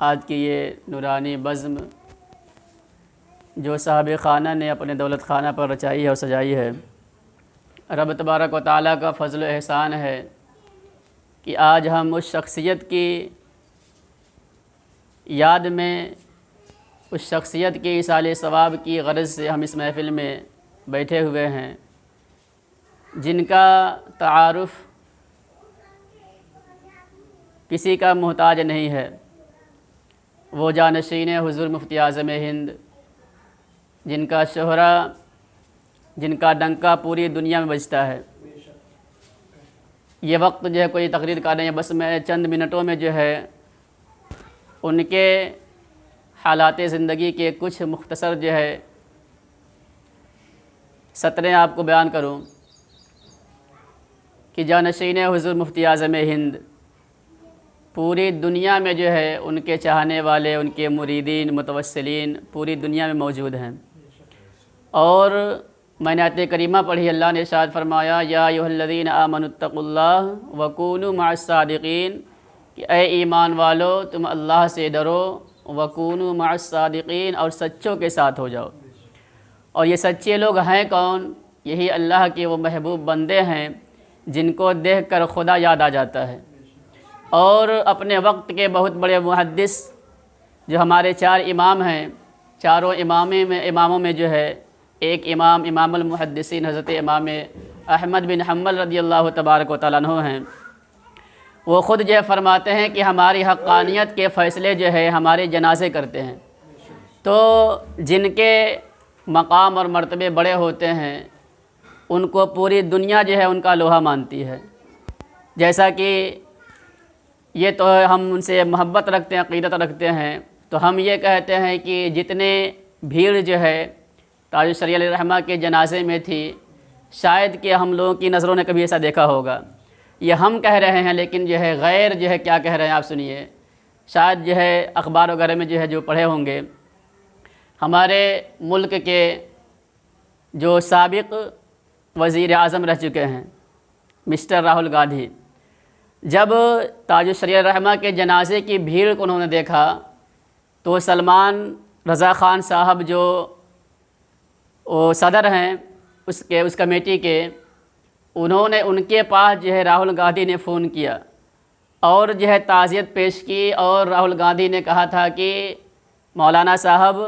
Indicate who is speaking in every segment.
Speaker 1: آج کی یہ نورانی بزم جو صاحب خانہ نے اپنے دولت خانہ پر رچائی ہے اور سجائی ہے، رب تبارک و تعالیٰ کا فضل و احسان ہے کہ آج ہم اس شخصیت کی یاد میں، اس شخصیت کی ایصال ثواب کی غرض سے ہم اس محفل میں بیٹھے ہوئے ہیں، جن کا تعارف کسی کا محتاج نہیں ہے۔ وہ جانشین حضور مفتی اعظم ہند، جن کا شہرہ، جن کا ڈنکا پوری دنیا میں بجتا ہے۔ یہ وقت جو ہے کوئی تقریر کا نہیں ہے، بس میں چند منٹوں میں جو ہے ان کے حالات زندگی کے کچھ مختصر جو ہے سطریں آپ کو بیان کروں کہ جانشین حضور مفتی اعظم ہند پوری دنیا میں جو ہے ان کے چاہنے والے، ان کے مریدین، متوسلین پوری دنیا میں موجود ہیں۔ اور میں نے آیت کریمہ پڑھی، اللہ نے ارشاد فرمایا یا ایھا الذین آمنوا اتقوا اللہ وکونوا مع الصادقین، کہ اے ایمان والو تم اللہ سے ڈرو، وکونوا مع الصادقین، اور سچوں کے ساتھ ہو جاؤ۔ اور یہ سچے لوگ ہیں کون؟ یہی اللہ کے وہ محبوب بندے ہیں جن کو دیکھ کر خدا یاد آ جاتا ہے۔ اور اپنے وقت کے بہت بڑے محدث جو ہمارے چار امام ہیں، چاروں اماموں میں جو ہے ایک امام المحدثین حضرت امام احمد بن حنبل رضی اللہ تبارک و تعالیٰ عنہ ہیں۔ وہ خود جو ہے فرماتے ہیں کہ ہماری حقانیت کے فیصلے جو ہے ہمارے جنازے کرتے ہیں۔ تو جن کے مقام اور مرتبے بڑے ہوتے ہیں ان کو پوری دنیا جو ہے ان کا لوہا مانتی ہے۔ جیسا کہ یہ تو ہم ان سے محبت رکھتے ہیں، عقیدت رکھتے ہیں، تو ہم یہ کہتے ہیں کہ جتنے بھیڑ جو ہے تاج الشریعہ علیہ الرحمہ کے جنازے میں تھی، شاید کہ ہم لوگوں کی نظروں نے کبھی ایسا دیکھا ہوگا۔ یہ ہم کہہ رہے ہیں، لیکن جو ہے غیر جو ہے کیا کہہ رہے ہیں آپ سنیے۔ شاید جو ہے اخبار وغیرہ میں جو ہے جو پڑھے ہوں گے، ہمارے ملک کے جو سابق وزیر اعظم رہ چکے ہیں مسٹر راہل گاندھی، جب تاج الشریعہ علیہ الرحمہ کے جنازے کی بھیڑ کو انہوں نے دیکھا تو سلمان رضا خان صاحب جو صدر ہیں اس کمیٹی کے، انہوں نے ان کے پاس جو ہے راہل گاندھی نے فون کیا اور جو ہے تعزیت پیش کی، اور راہل گاندھی نے کہا تھا کہ مولانا صاحب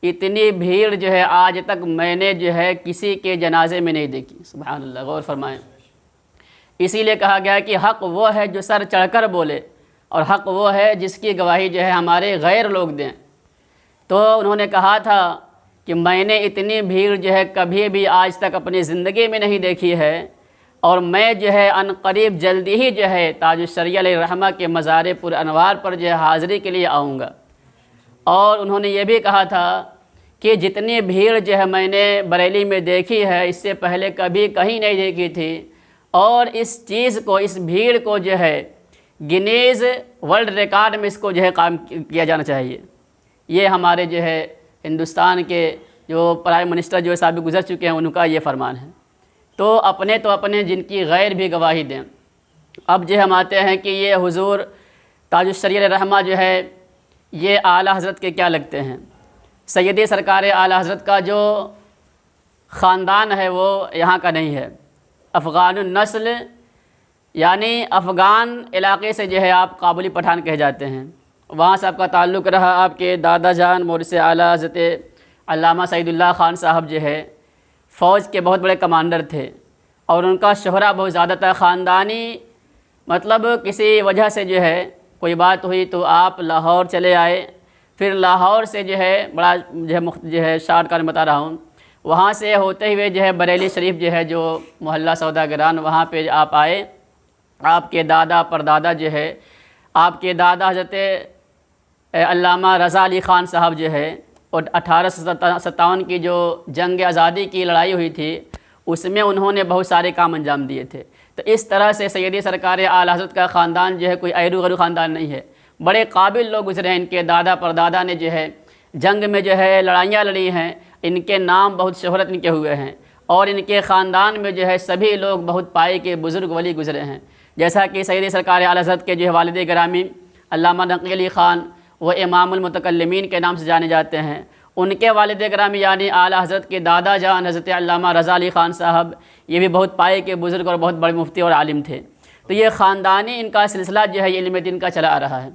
Speaker 1: اتنی بھیڑ جو ہے آج تک میں نے جو ہے کسی کے جنازے میں نہیں دیکھی۔ سبحان اللہ، غور فرمائیں۔ اسی لیے کہا گیا کہ حق وہ ہے جو سر چڑھ کر بولے، اور حق وہ ہے جس کی گواہی جو ہے ہمارے غیر لوگ دیں۔ تو انہوں نے کہا تھا کہ میں نے اتنی بھیڑ جو ہے کبھی بھی آج تک اپنی زندگی میں نہیں دیکھی ہے، اور میں جو ہے ان قریب جلدی ہی جو ہے تاج الشریعہ علیہ الرحمہ کے مزار پر انوار پر جو ہے حاضری کے لیے آؤں گا۔ اور انہوں نے یہ بھی کہا تھا کہ جتنی بھیڑ جو ہے میں نے بریلی میں دیکھی ہے اس سے پہلے کبھی کہیں نہیں دیکھی تھی، اور اس چیز کو، اس بھیڑ کو جو ہے گنیز ورلڈ ریکارڈ میں اس کو جو ہے قائم کیا جانا چاہیے۔ یہ ہمارے جو ہے ہندوستان کے جو پرائم منسٹر جو سابق گزر چکے ہیں ان کا یہ فرمان ہے۔ تو اپنے جن کی غیر بھی گواہی دیں۔ اب جو ہم آتے ہیں کہ یہ حضور تاج الشریعہ علیہ الرحمہ جو ہے یہ اعلیٰ حضرت کے کیا لگتے ہیں۔ سیدی سرکار اعلیٰ حضرت کا جو خاندان ہے وہ یہاں کا نہیں ہے، افغان النسل، یعنی افغان علاقے سے جو ہے آپ کابلی پٹھان کہے جاتے ہیں، وہاں سے آپ کا تعلق رہا۔ آپ کے دادا جان مورث اعلیٰ حضرت علامہ سعید اللہ خان صاحب جو ہے فوج کے بہت بڑے کمانڈر تھے، اور ان کا شہرہ بہت زیادہ تھا خاندانی، مطلب کسی وجہ سے جو ہے کوئی بات ہوئی تو آپ لاہور چلے آئے، پھر لاہور سے جو ہے بڑا جو ہے شارٹ کٹ بتا رہا ہوں، وہاں سے ہوتے ہوئے جو ہے بریلی شریف جو ہے جو محلہ سوداگران، وہاں پہ آپ آئے۔ آپ کے دادا پردادا جو ہے، آپ کے دادا حضرت علامہ رضا علی خان صاحب جو ہے، اور 1857 کی جو جنگ آزادی کی لڑائی ہوئی تھی اس میں انہوں نے بہت سارے کام انجام دیے تھے۔ تو اس طرح سے سیدی سرکار اعلیٰ حضرت کا خاندان جو ہے کوئی ایرو غیرو خاندان نہیں ہے، بڑے قابل لوگ گزرے ہیں۔ ان کے دادا پردادا نے جو ہے جنگ میں جو ہے لڑائیاں لڑی ہیں، ان کے نام بہت شہرت ان کے ہوئے ہیں، اور ان کے خاندان میں جو ہے سبھی لوگ بہت پائے کے بزرگ ولی گزرے ہیں، جیسا کہ سیدی سرکار اعلیٰ حضرت کے جو ہے والد گرامی علامہ نقی علی خان، وہ امام المتکلمین کے نام سے جانے جاتے ہیں۔ ان کے والد گرامی یعنی اعلیٰ حضرت کے دادا جان حضرت علامہ رضا علی خان صاحب، یہ بھی بہت پائے کے بزرگ اور بہت بڑے مفتی اور عالم تھے۔ تو یہ خاندانی ان کا سلسلہ جو ہے علم دین کا چلا آ رہا ہے۔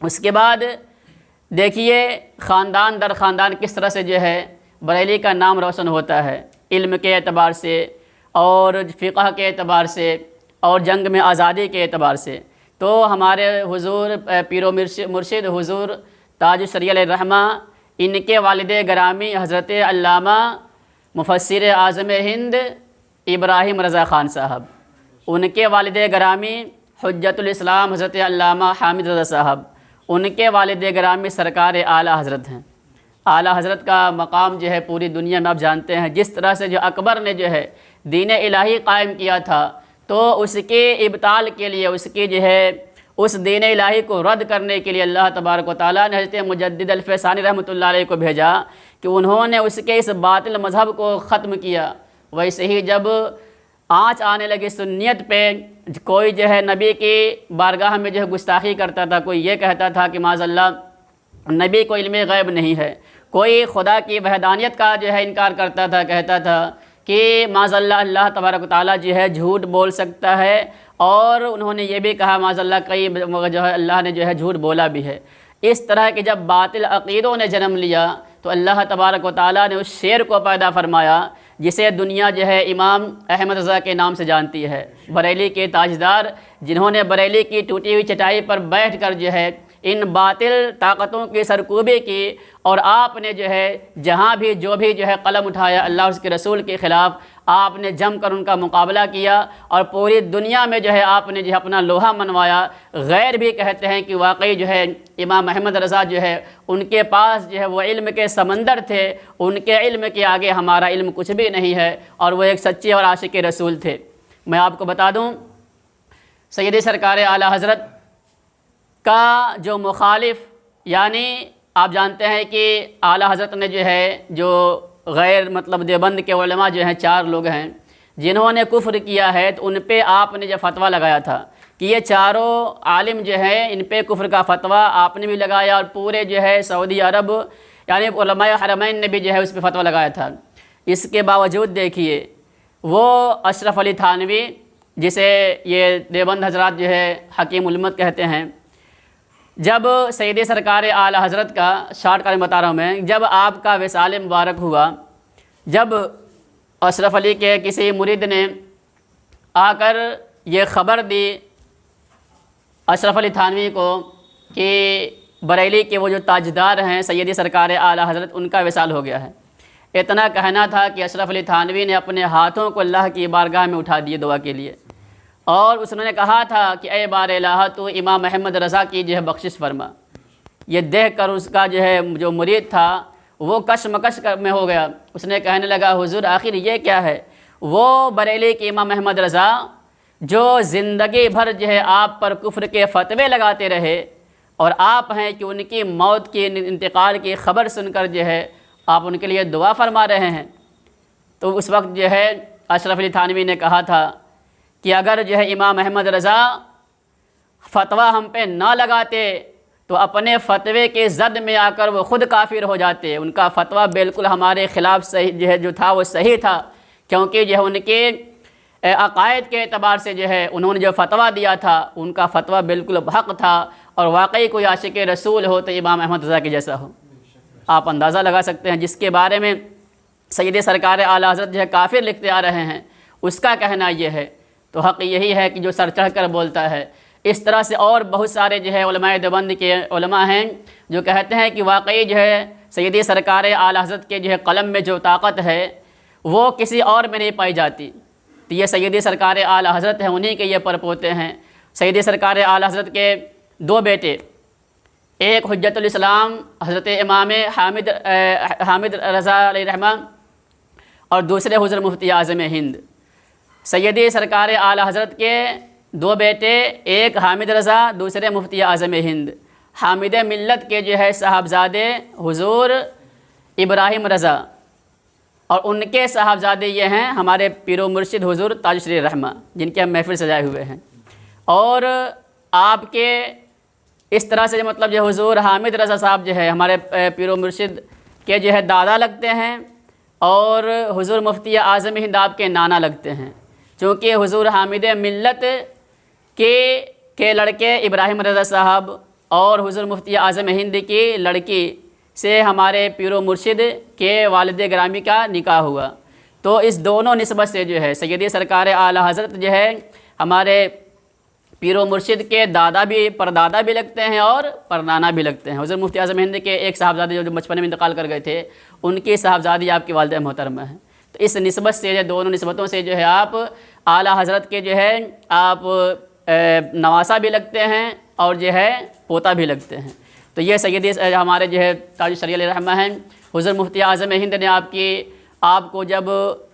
Speaker 1: اس کے بعد دیکھیے خاندان در خاندان کس طرح سے جو ہے بریلی کا نام روشن ہوتا ہے، علم کے اعتبار سے اور فقہ کے اعتبار سے اور جنگ میں آزادی کے اعتبار سے۔ تو ہمارے حضور پیر و مرشد حضور تاج الشریعہ علیہ الرحمہ، ان کے والد گرامی حضرت علامہ مفسر اعظم ہند ابراہیم رضا خان صاحب، ان کے والد گرامی حجت الاسلام حضرت علامہ حامد رضا صاحب، ان کے والد گرامی سرکار اعلیٰ حضرت ہیں۔ اعلیٰ حضرت کا مقام جو ہے پوری دنیا میں آپ جانتے ہیں، جس طرح سے جو اکبر نے جو ہے دین الہی قائم کیا تھا، تو اس کے ابطال کے لیے، اس کی جو ہے اس دین الہی کو رد کرنے کے لیے اللہ تبارک و تعالیٰ نے حضرت مجدد الفیسانی رحمۃ اللہ علیہ کو بھیجا کہ انہوں نے اس کے اس باطل مذہب کو ختم کیا۔ ویسے ہی جب آنچ آنے لگی سنیت پہ، کوئی جو ہے نبی کی بارگاہ میں جو ہے گستاخی کرتا تھا، کوئی یہ کہتا تھا کہ معاذ اللہ نبی کو علم غیب نہیں ہے، کوئی خدا کی وحدانیت کا جو ہے انکار کرتا تھا، کہتا تھا کہ معاذ اللہ اللہ تبارک و تعالیٰ جو ہے جھوٹ بول سکتا ہے، اور انہوں نے یہ بھی کہا معاذ اللہ کئی جو ہے اللہ نے جو ہے جھوٹ بولا بھی ہے۔ اس طرح کے جب باطل عقیدوں نے جنم لیا تو اللہ تبارک و تعالیٰ نے اس شعر کو پیدا فرمایا جسے دنیا جو ہے امام احمد رضا کے نام سے جانتی ہے، بریلی کے تاجدار، جنہوں نے بریلی کی ٹوٹی ہوئی چٹائی پر بیٹھ کر جو ہے ان باطل طاقتوں کی سرکوبی کی، اور آپ نے جو ہے جہاں بھی جو بھی جو ہے قلم اٹھایا اللہ اور اس کے رسول کے خلاف آپ نے جم کر ان کا مقابلہ کیا، اور پوری دنیا میں جو ہے آپ نے جو ہے اپنا لوہا منوایا۔ غیر بھی کہتے ہیں کہ واقعی جو ہے امام احمد رضا جو ہے ان کے پاس جو ہے وہ علم کے سمندر تھے، ان کے علم کے آگے ہمارا علم کچھ بھی نہیں ہے، اور وہ ایک سچے اور عاشق رسول تھے۔ میں آپ کو بتا دوں سیدی سرکار اعلیٰ حضرت کا جو مخالف، یعنی آپ جانتے ہیں کہ اعلیٰ حضرت نے جو ہے جو غیر مطلب دیوبند کے علماء جو ہیں 4 لوگ ہیں جنہوں نے کفر کیا ہے، تو ان پہ آپ نے جو فتویٰ لگایا تھا کہ یہ چاروں عالم جو ہیں ان پہ کفر کا فتویٰ آپ نے بھی لگایا، اور پورے جو ہے سعودی عرب یعنی علماء حرمین نے بھی جو ہے اس پہ فتویٰ لگایا تھا۔ اس کے باوجود دیکھیے وہ اشرف علی تھانوی، جسے یہ دیوبند حضرات جو ہے حکیم الامت کہتے ہیں، جب سیدی سرکار اعلیٰ حضرت کا شارٹ کٹ بتا رہا ہوں میں، جب آپ کا وصال مبارک ہوا، جب اشرف علی کے کسی مرید نے آ کر یہ خبر دی اشرف علی تھانوی کو کہ بریلی کے وہ جو تاجدار ہیں سیدی سرکار اعلیٰ حضرت ان کا وصال ہو گیا ہے، اتنا کہنا تھا کہ اشرف علی تھانوی نے اپنے ہاتھوں کو اللہ کی بارگاہ میں اٹھا دیے دعا کے لیے، اور اس نے کہا تھا کہ اے بار الہ تو امام احمد رضا کی جو ہے بخشش فرما۔ یہ دیکھ کر اس کا جو ہے جو مرید تھا وہ کشمکش میں ہو گیا، اس نے کہنے لگا حضور آخر یہ کیا ہے؟ وہ بریلی کے امام احمد رضا جو زندگی بھر جو ہے آپ پر کفر کے فتوے لگاتے رہے، اور آپ ہیں کہ ان کی موت کی انتقال کی خبر سن کر جو ہے آپ ان کے لیے دعا فرما رہے ہیں۔ تو اس وقت جو ہے اشرف علی تھانوی نے کہا تھا کہ اگر جو ہے امام احمد رضا فتویٰ ہم پہ نہ لگاتے تو اپنے فتوے کے زد میں آ کر وہ خود کافر ہو جاتے، ان کا فتویٰ بالکل ہمارے خلاف صحیح جو ہے جو تھا وہ صحیح تھا، کیونکہ جو ہے ان کے عقائد کے اعتبار سے جو ہے انہوں نے جو فتویٰ دیا تھا ان کا فتویٰ بالکل حق تھا، اور واقعی کوئی عاشق رسول ہو تو امام احمد رضا کے جیسا ہو۔ آپ اندازہ لگا سکتے ہیں جس کے بارے میں سید سرکار اعلیٰ حضرت جو ہے کافر لکھتے آ رہے ہیں، اس کا کہنا یہ ہے، تو حق یہی ہے کہ جو سر چڑھ کر بولتا ہے۔ اس طرح سے اور بہت سارے جو ہے علماء دیوبند کے علماء ہیں جو کہتے ہیں کہ واقعی جو ہے سیدی سرکار اعلیٰ حضرت کے جو ہے قلم میں جو طاقت ہے وہ کسی اور میں نہیں پائی جاتی، تو یہ سیدی سرکار اعلیٰ حضرت ہیں، انہی کے یہ پرپوتے ہیں۔ سیدی سرکار اعلیٰ حضرت کے 2 بیٹے، ایک حجت الاسلام حضرت امام حامد رضا علیہ رحمہ، اور دوسرے حضرت مفتی اعظم ہند۔ سیدی سرکار اعلیٰ حضرت کے 2 بیٹے، ایک حامد رضا، دوسرے مفتی اعظم ہند، حامد ملت کے جو ہے صاحبزادے حضور ابراہیم رضا، اور ان کے صاحبزادے یہ ہیں ہمارے پیر و مرشد حضور تاج الشریعہ رحمہ، جن کے ہم محفل سجائے ہوئے ہیں۔ اور آپ کے اس طرح سے مطلب جو حضور حامد رضا صاحب جو ہے ہمارے پیر و مرشد کے جو ہے دادا لگتے ہیں، اور حضور مفتی اعظم ہند آپ کے نانا لگتے ہیں، چونکہ حضور حامد ملت کے لڑکے ابراہیم رضا صاحب اور حضور مفتی اعظم ہند کی لڑکی سے ہمارے پیر و مرشد کے والد گرامی کا نکاح ہوا۔ تو اس دونوں نسبت سے جو ہے سیدی سرکار اعلیٰ حضرت جو ہے ہمارے پیر و مرشد کے دادا بھی پردادا بھی لگتے ہیں اور پرنانا بھی لگتے ہیں۔ حضور مفتی اعظم ہند کے ایک صاحبزادے جو بچپن میں انتقال کر گئے تھے، ان کی صاحبزادی آپ کی والدہ محترمہ ہیں۔ تو اس نسبت سے دونوں نسبتوں سے جو ہے آپ اعلیٰ حضرت کے جو ہے آپ نواسا بھی لگتے ہیں اور جو ہے پوتا بھی لگتے ہیں۔ تو یہ سیدی ہمارے جو ہے تاج الشریعہ علیہ رحمہ ہیں۔ حضور مفتی اعظم ہند نے آپ کو جب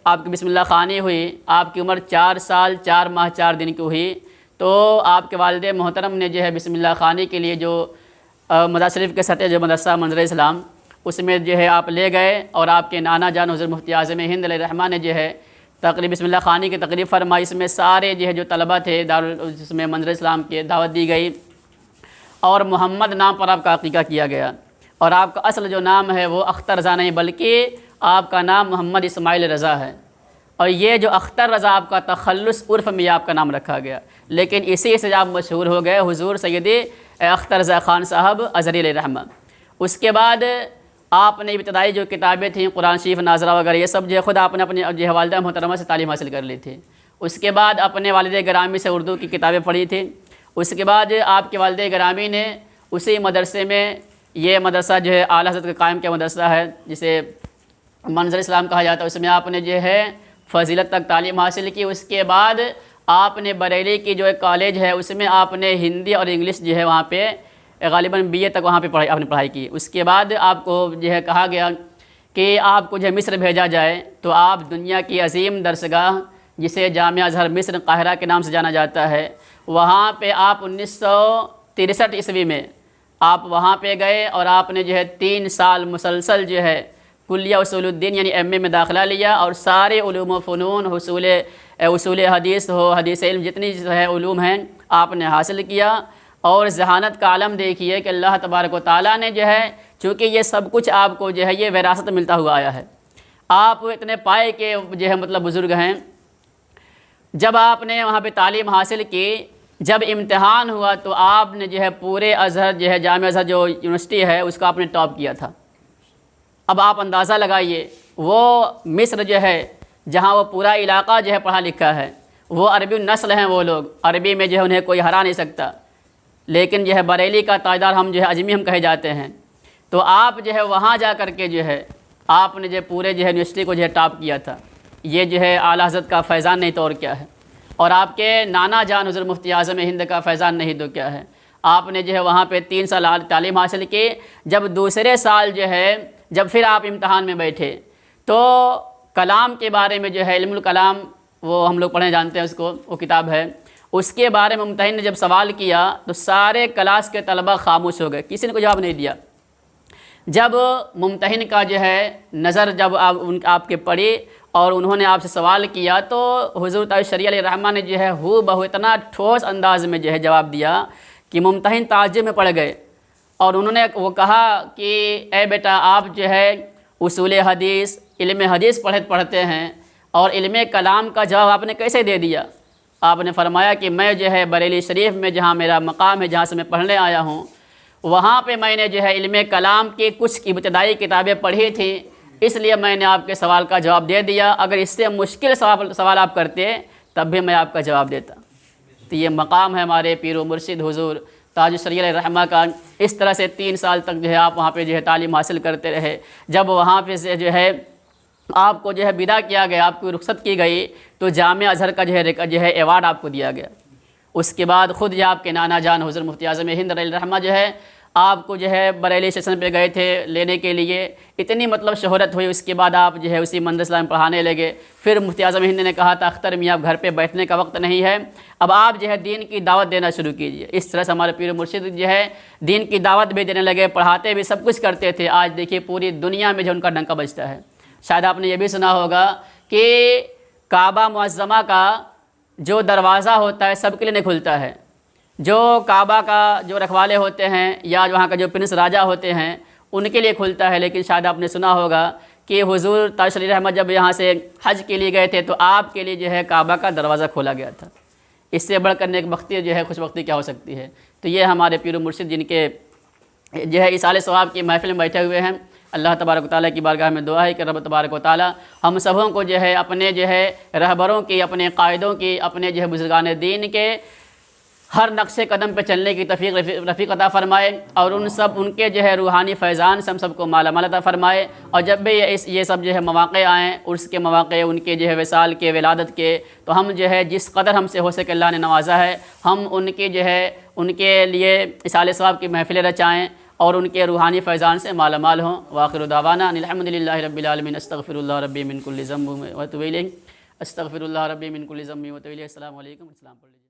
Speaker 1: آپ کی بسم اللہ خوانی ہوئی، آپ کی عمر 4 سال 4 ماہ 4 دن کی ہوئی، تو آپ کے والد محترم نے جو ہے بسم اللہ خوانی کے لیے جو مزار شریف کے سٹے جو مدرسہ منظر اسلام، اس میں جو ہے آپ لے گئے، اور آپ کے نانا جان حضور مفتی اعظم ہند علیہ رحمہ نے جو ہے تقریب بسم اللہ خوانی کی تقریب فرمائی۔ اس میں سارے جو ہے جو طلبہ تھے جس میں منظر اسلام کی دعوت دی گئی، اور محمد نام پر آپ کا عقیقہ کیا گیا، اور آپ کا اصل جو نام ہے وہ اختر رضا نہیں بلکہ آپ کا نام محمد اسماعیل رضا ہے، اور یہ جو اختر رضا آپ کا تخلص عرف میں آپ کا نام رکھا گیا، لیکن اسی سے آپ مشہور ہو گئے حضور سیدی اختر رضا خان صاحب ازہری علیہ رحمہ۔ اس کے بعد آپ نے ابتدائی جو کتابیں تھیں قرآن شریف ناظرہ وغیرہ یہ سب جو ہے خود آپ نے اپنی جو ہے والدہ محترمہ سے تعلیم حاصل کر لی تھی۔ اس کے بعد اپنے والد گرامی سے اردو کی کتابیں پڑھی تھیں۔ اس کے بعد آپ کے والد گرامی نے اسی مدرسے میں، یہ مدرسہ جو ہے اعلیٰ حضرت کا قائم کیا مدرسہ ہے جسے منظر اسلام کہا جاتا ہے، اس میں آپ نے جو ہے فضیلت تک تعلیم حاصل کی۔ اس کے بعد آپ نے بریلی کی جو ایک کالج ہے اس میں آپ نے ہندی اور انگلش جو ہے وہاں پہ غالباً BA تک وہاں پہ آپ نے پڑھائی کی۔ اس کے بعد آپ کو جو ہے کہا گیا کہ آپ کو جو ہے مصر بھیجا جائے، تو آپ دنیا کی عظیم درسگاہ جسے جامعہ ازہر مصر قاہرہ کے نام سے جانا جاتا ہے، وہاں پہ آپ 1963 عیسوی میں آپ وہاں پہ گئے، اور آپ نے جو ہے 3 سال مسلسل جو ہے کلیہ اصول الدین یعنی MA میں داخلہ لیا، اور سارے علوم و فنون اصول حدیث ہو، حدیث علم جتنی جو ہے علوم ہیں آپ نے حاصل کیا۔ اور ذہانت کا عالم دیکھیے کہ اللہ تبارک و تعالیٰ نے جو ہے چونکہ یہ سب کچھ آپ کو جو ہے یہ وراثت ملتا ہوا آیا ہے، آپ اتنے پائے کے جو ہے مطلب بزرگ ہیں۔ جب آپ نے وہاں پہ تعلیم حاصل کی، جب امتحان ہوا تو آپ نے جو ہے پورے ازہر جو ہے جامعہ ازہر جو یونیورسٹی ہے اس کا آپ نے ٹاپ کیا تھا۔ اب آپ اندازہ لگائیے، وہ مصر جو ہے جہاں وہ پورا علاقہ جو ہے پڑھا لکھا ہے، وہ عربی النسل ہیں، وہ لوگ عربی میں جو ہے انہیں کوئی ہرا نہیں سکتا، لیکن جو ہے بریلی کا تاجدار ہم جو ہے اجمی ہم کہے جاتے ہیں، تو آپ جو ہے وہاں جا کر کے جو ہے آپ نے جو پورے جو ہے یونیورسٹی کو جو ہے ٹاپ کیا تھا۔ یہ جو ہے اعلیٰ حضرت کا فیضان نہیں تو اور کیا ہے، اور آپ کے نانا جان حضور مفتی اعظم ہند کا فیضان نہیں تو کیا ہے۔ آپ نے جو ہے وہاں پہ 3 سال تعلیم حاصل کی۔ جب دوسرے سال جو ہے جب پھر آپ امتحان میں بیٹھے تو کلام کے بارے میں جو ہے علم الکلام وہ ہم لوگ پڑھنے جانتے ہیں، اس کو وہ کتاب ہے، اس کے بارے میں ممتحن نے جب سوال کیا تو سارے کلاس کے طلبہ خاموش ہو گئے، کسی نے کوئی جواب نہیں دیا۔ جب ممتحن کا جو ہے نظر جب آپ کے پڑی اور انہوں نے آپ سے سوال کیا تو حضور تاج الشریعہ علیہ رحمہ نے جو ہے ہو بہو اتنا ٹھوس انداز میں جو ہے جواب دیا کہ ممتحن تعجب میں پڑ گئے، اور انہوں نے وہ کہا کہ اے بیٹا آپ جو ہے اصول حدیث علم حدیث پڑھتے ہیں اور علم کلام کا جواب آپ نے کیسے دے دیا؟ آپ نے فرمایا کہ میں جو ہے بریلی شریف میں جہاں میرا مقام ہے، جہاں سے میں پڑھنے آیا ہوں، وہاں پہ میں نے جو ہے علم کلام کی کچھ ابتدائی کتابیں پڑھی تھیں، اس لیے میں نے آپ کے سوال کا جواب دے دیا، اگر اس سے مشکل سوال آپ کرتے تب بھی میں آپ کا جواب دیتا۔ تو یہ مقام ہے ہمارے پیر و مرشد حضور تاج الشریعہ علیہ رحمہ کا۔ اس طرح سے 3 سال تک جو ہے آپ وہاں پہ جو ہے تعلیم حاصل کرتے رہے۔ جب وہاں پہ سے جو ہے آپ کو جو ہے ودا کیا گیا، آپ کو رخصت کی گئی، تو جامعہ ازہر کا جو ہے ایوارڈ آپ کو دیا گیا۔ اس کے بعد خود جو آپ کے نانا جان حضور مفتی اعظم ہند علیہ رحمہ جو ہے آپ کو جو ہے بریلی اسٹیشن پہ گئے تھے لینے کے لیے، اتنی مطلب شہرت ہوئی، اس کے بعد آپ جو ہے اسی منظر اسلام پڑھانے لگے۔ پھر مفتی اعظم ہند نے کہا تھا اختر میاں اب گھر پہ بیٹھنے کا وقت نہیں ہے، اب آپ جو ہے دین کی دعوت دینا شروع کیجیے۔ اس طرح سے ہمارے پیر مرشد جو ہے دین کی دعوت بھی دینے لگے، پڑھاتے بھی، سب کچھ کرتے تھے۔ آج دیکھیے پوری دنیا میں جو ان کا ڈنکا بجتا ہے۔ شاید آپ نے یہ بھی سنا ہوگا کہ کعبہ معظمہ کا جو دروازہ ہوتا ہے سب کے لیے نہیں کھلتا ہے، جو کعبہ کا جو رکھوالے ہوتے ہیں یا وہاں کا جو پرنس راجہ ہوتے ہیں ان کے لیے کھلتا ہے، لیکن شاید آپ نے سنا ہوگا کہ حضور تاج شریف رحمت جب یہاں سے حج کے لیے گئے تھے تو آپ کے لیے جو ہے کعبہ کا دروازہ کھولا گیا تھا۔ اس سے بڑھ کر نیک بختی جو ہے خوش بختی کیا ہو سکتی ہے؟ تو یہ ہمارے پیر و مرشد جن کے جو ہے اصال ثواب کی محفل میں بیٹھے ہوئے ہیں، اللہ تبارک و تعالیٰ کی بارگاہ میں دعا ہے کہ رب تبارک و تعالیٰ ہم سبوں کو جو ہے اپنے جو ہے رہبروں کی، اپنے قائدوں کی، اپنے جو ہے بزرگان دین کے ہر نقش قدم پہ چلنے کی توفیق رفیق عطا فرمائے، اور ان کے جو ہے روحانی فیضان سے ہم سب کو مالا مال عطا فرمائے۔ اور جب بھی یہ سب جو ہے مواقع آئیں، عرس کے مواقع، ان کے جو ہے وصال کے، ولادت کے، تو ہم جو ہے جس قدر ہم سے ہو سکے اللہ نے نوازا ہے، ہم ان کی جو ہے ان کے لیے اصال ثواب کی محفلیں رچائیں اور ان کے روحانی فیضان سے مالا مال ہوں۔ وآخر دعوانا ان الحمد للہ رب العالمین، استغفر اللہ ربی من کل ذنب واتوب الیہ، استغفر اللہ ربی من کل ذنب واتوب الیہ۔ السلام علیکم، السلام علیکم۔